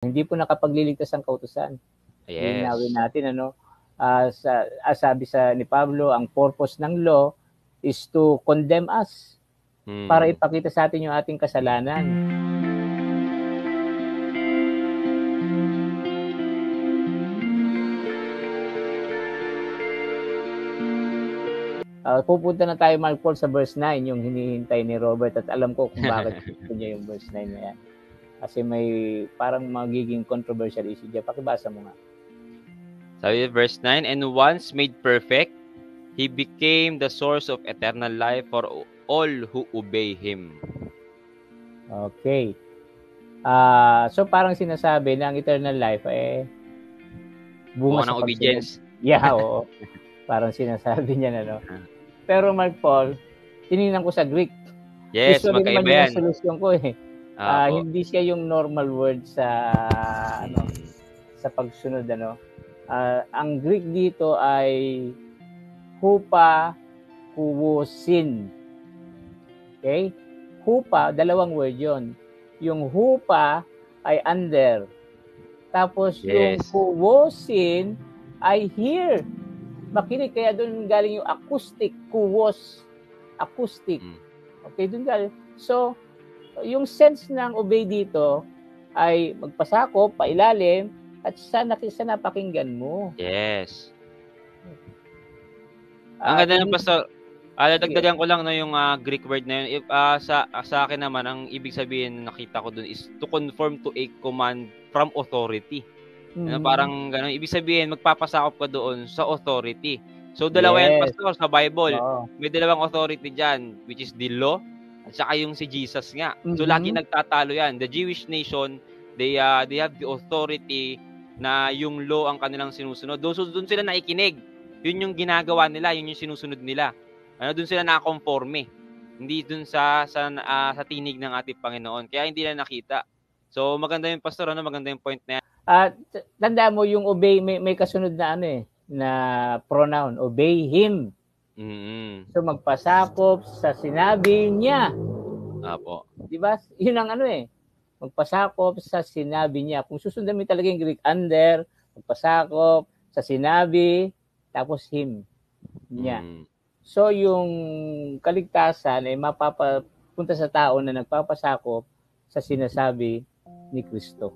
Hindi po nakapagliligtas ang kautusan. Yes. Linawin natin, sabi ni Pablo, ang purpose ng law is to condemn us para ipakita sa atin yung ating kasalanan. Pupunta na tayo, Mark Paul, sa verse 9, yung hinihintay ni Robert, at alam ko kung bakit gusto niya yung verse 9 na yan. Kasi may parang magiging controversial issue dyan. Pakibasa mo nga. Sabi verse 9, and once made perfect, He became the source of eternal life for all who obey Him. Okay. So parang sinasabi na ang eternal life bunga sa obedience. Yeah, oo. Parang sinasabi niya na, no? Pero Mark Paul, tinignan ko sa Greek. Yes, usually magkaiba naman yan. Yung solusyon ko hindi siya yung normal word sa sa pagsunod, ang Greek dito ay hupa huwosin. Okay? Hupa, dalawang word yon. Yung hupa ay under. Tapos yung huwosin ay here. Makinig, kaya doon galing yung acoustic, huwos, acoustic. Okay, doon galing. So, yung sense ng obey dito ay magpasakop, pailalim, at sa napakinggan mo. Yes. Ang ganda ng pastor. Dagdagan ko lang yung Greek word na yun. Sa akin naman, ang ibig sabihin na nakita ko dun is to conform to a command from authority. Parang gano'n. Ibig sabihin, magpapasakop ka doon sa authority. So, dalawa yan, pastor, sa Bible. May dalawang authority dyan, which is the law, at saka yung si Jesus nga. So, lagi nagtatalo yan. The Jewish nation, they have the authority na yung law ang kanilang sinusunod. Doon sila naikinig. Yun yung ginagawa nila, yun yung sinusunod nila. Doon sila nakakonforme. Hindi doon sa tinig ng ating Panginoon. Kaya hindi na nakita. So, maganda yung pastor, maganda yung point na yan. Tanda mo yung obey, may kasunod na na pronoun, obey Him. So magpasakop sa sinabi niya. Apo. Di ba? Yun ang magpasakop sa sinabi niya. Kung susundan mo talaga yung Greek, under, magpasakop sa sinabi, tapos Him niya. So yung kaligtasan ay mapapapunta sa tao na nagpapasakop sa sinasabi ni Kristo.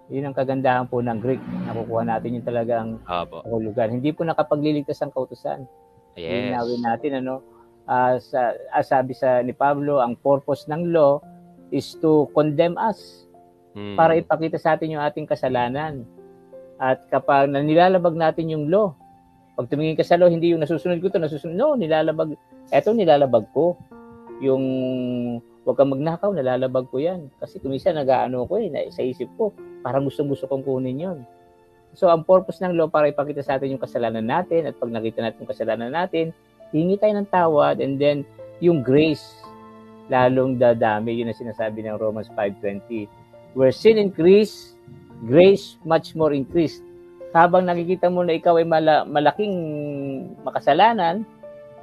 Yun ang kagandahan po ng Greek. Nakukuha natin yung talagang kahulugan. Hindi po nakapagliligtas ang kautusan. Yes. Linawin natin, sabi ni Pablo, ang purpose ng law is to condemn us para ipakita sa atin yung ating kasalanan. At kapag nilalabag natin yung law, pag tumingin ka sa law, hindi yung nasusunod ko to, nilalabag. Eto, nilalabag ko. Yung huwag kang magnakaw, nalalabag ko yan. Kasi kumisa nag-aano ko sa isip ko, parang gusto kong kunin yun. So, ang purpose ng law para ipakita sa atin yung kasalanan natin, at pag nakita natin yung kasalanan natin, hingi tayo ng tawad, and then, yung grace, lalong dadami. Yun ang sinasabi ng Romans 5:20. Where sin increase, grace much more increased. Habang nakikita mo na ikaw ay malaking makasalanan,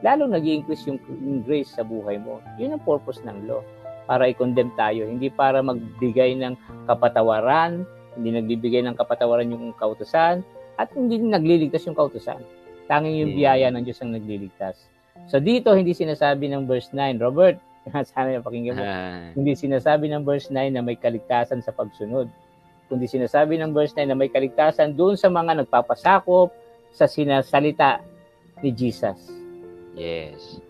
lalong nag-i-increase yung grace sa buhay mo. Yun ang purpose ng law. Para i-condemn tayo. Hindi para magbigay ng kapatawaran, hindi nagbibigay ng kapatawaran yung kautusan, at hindi nagliligtas yung kautusan. Tanging yung biyaya ng Diyos ang nagliligtas. So dito, hindi sinasabi ng verse 9, Robert, sana yung pakinggan mo, hindi sinasabi ng verse 9 na may kaligtasan sa pagsunod. Kundi sinasabi ng verse 9 na may kaligtasan doon sa mga nagpapasakop sa sinasalita ni Jesus. Yes.